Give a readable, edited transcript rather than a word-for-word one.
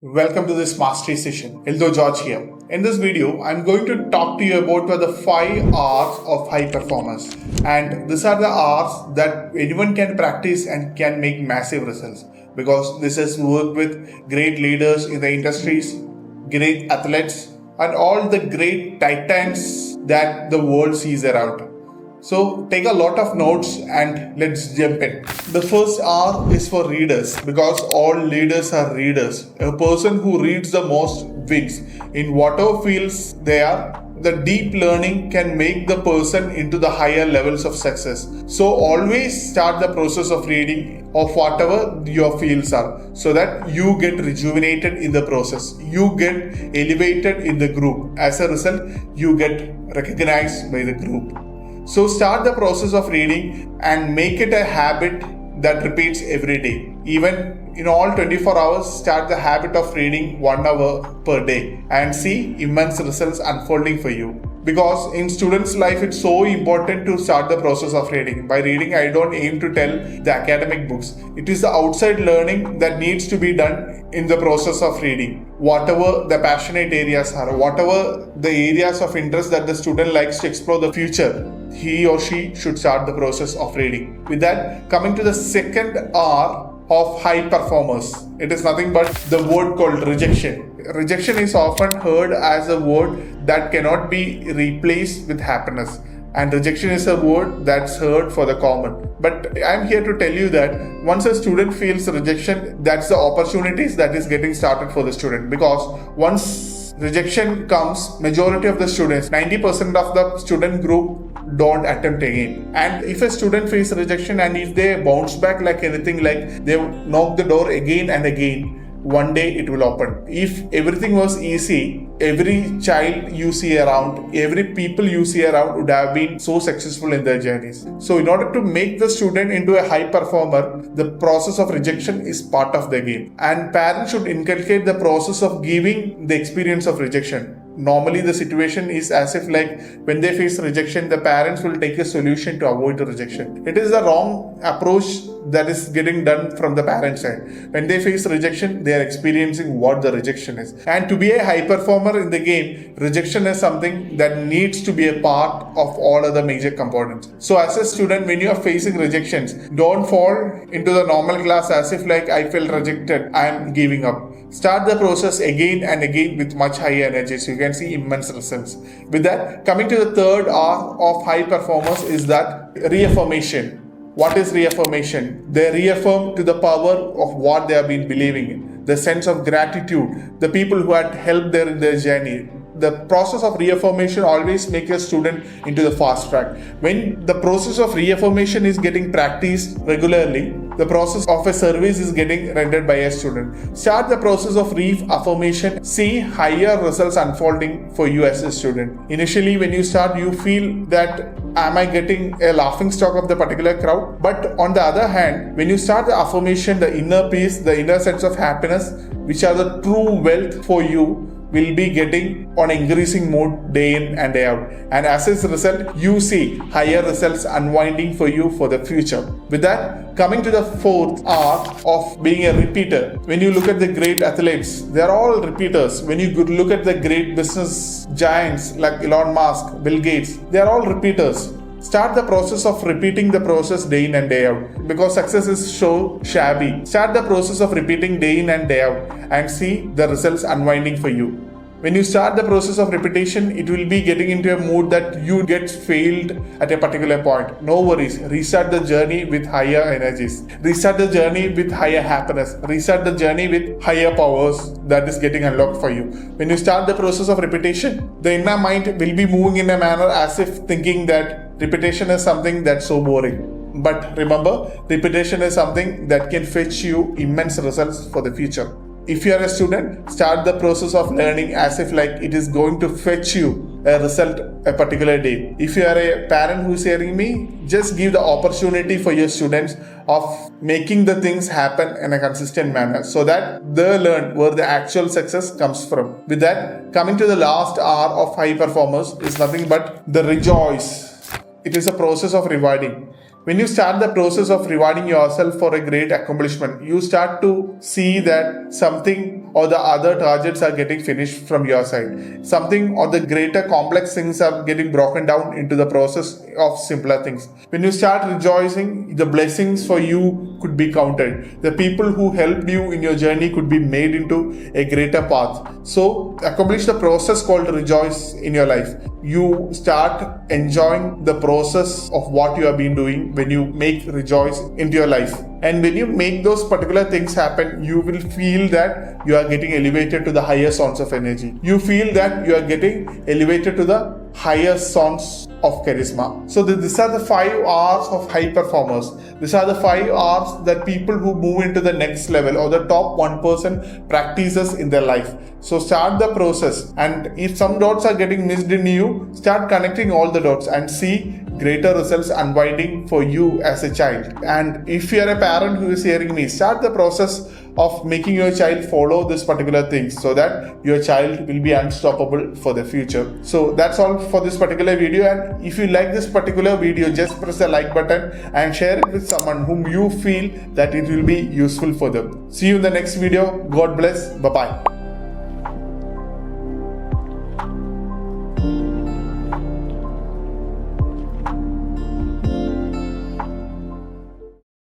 Welcome to this mastery session. Eldo George here. In this video, I'm going to talk to you about the 5 R's of high performance. And these are the R's that anyone can practice and can make massive results. Because this has worked with great leaders in the industries, great athletes, and all the great titans that the world sees around. So take a lot of notes and let's jump in. The first R is for readers because all leaders are readers. A person who reads the most wins in whatever fields they are. The deep learning can make the person into the higher levels of success. So always start the process of reading of whatever your fields are so that you get rejuvenated in the process. You get elevated in the group. As a result, you get recognized by the group. So start the process of reading and make it a habit that repeats every day. Even in all 24 hours, start the habit of reading 1 hour per day and see immense results unfolding for you. Because in students' life, it's so important to start the process of reading. By reading, I don't aim to tell the academic books. It is the outside learning that needs to be done in the process of reading. Whatever the passionate areas are, whatever the areas of interest that the student likes to explore the future, he or she should start the process of reading. With that, coming to the second R of high performers, it is nothing but the word called rejection. Rejection is often heard as a word that cannot be replaced with happiness, and rejection is a word that's heard for the common. But I'm here to tell you that once a student feels rejection, that's the opportunities that is getting started for the student. Because once rejection comes, majority of the students, 90% of the student group don't attempt again. And if a student faces rejection and if they bounce back like anything, like they knock the door again and again, one day it will open. If everything was easy, every child you see around, every people you see around would have been so successful in their journeys. So in order to make the student into a high performer, the process of rejection is part of the game. And parents should inculcate the process of giving the experience of rejection. Normally the situation is as if like when they face rejection, the parents will take a solution to avoid the rejection. It is the wrong approach that is getting done from the parent side. When they face rejection, they are experiencing what the rejection is. And to be a high performer in the game, rejection is something that needs to be a part of all other major components. So as a student, when you are facing rejections, don't fall into the normal class as if like I felt rejected, I am giving up. Start the process again and again with much higher energy so you can see immense results. With that, coming to the third R of high performance is that reaffirmation. What is reaffirmation? They reaffirm to the power of what they have been believing in. The sense of gratitude, the people who had helped them in their journey. The process of reaffirmation always makes a student into the fast track. When the process of reaffirmation is getting practiced regularly, the process of a service is getting rendered by a student. Start the process of reaffirmation. See higher results unfolding for you as a student. Initially, when you start, you feel that am I getting a laughing stock of the particular crowd? But on the other hand, when you start the affirmation, the inner peace, the inner sense of happiness, which are the true wealth for you, will be getting on increasing mode day in and day out. And as a result, you see higher results unwinding for you for the future. With that, coming to the fourth R of being a repeater. When you look at the great athletes, they are all repeaters. When you look at the great business giants like Elon Musk, Bill Gates, they are all repeaters. Start the process of repeating the process day in and day out because success is so shabby. Start the process of repeating day in and day out and see the results unwinding for you. When you start the process of repetition, it will be getting into a mood that you get failed at a particular point. No worries. Restart the journey with higher energies. Restart the journey with higher happiness. Restart the journey with higher powers that is getting unlocked for you. When you start the process of repetition, the inner mind will be moving in a manner as if thinking that repetition is something that's so boring. But remember, repetition is something that can fetch you immense results for the future. If you are a student, start the process of learning as if like it is going to fetch you a result a particular day. If you are a parent who is hearing me, just give the opportunity for your students of making the things happen in a consistent manner so that they learn where the actual success comes from. With that, coming to the last R of high performers is nothing but the rejoice. It is a process of rewarding. When you start the process of rewarding yourself for a great accomplishment, you start to see that something or the other targets are getting finished from your side. Something or the greater complex things are getting broken down into the process of simpler things. When you start rejoicing, the blessings for you could be counted. The people who helped you in your journey could be made into a greater path. So accomplish the process called rejoice in your life. You start enjoying the process of what you have been doing when you make rejoice into your life. And when you make those particular things happen, you will feel that you are getting elevated to the higher source of energy. You feel that you are getting elevated to the higher source of charisma. So these are the 5 R's of high performers. These are the 5 R's that people who move into the next level or the top 1% practices in their life. So start the process, and if some dots are getting missed in you, start connecting all the dots and see greater results unwinding for you as a child. And if you are a parent who is hearing me, start the process of making your child follow this particular things so that your child will be unstoppable for the future. So that's all for this particular video, and if you like this particular video, just press the like button and share it with someone whom you feel that it will be useful for them. See you in the next video. God bless. Bye bye.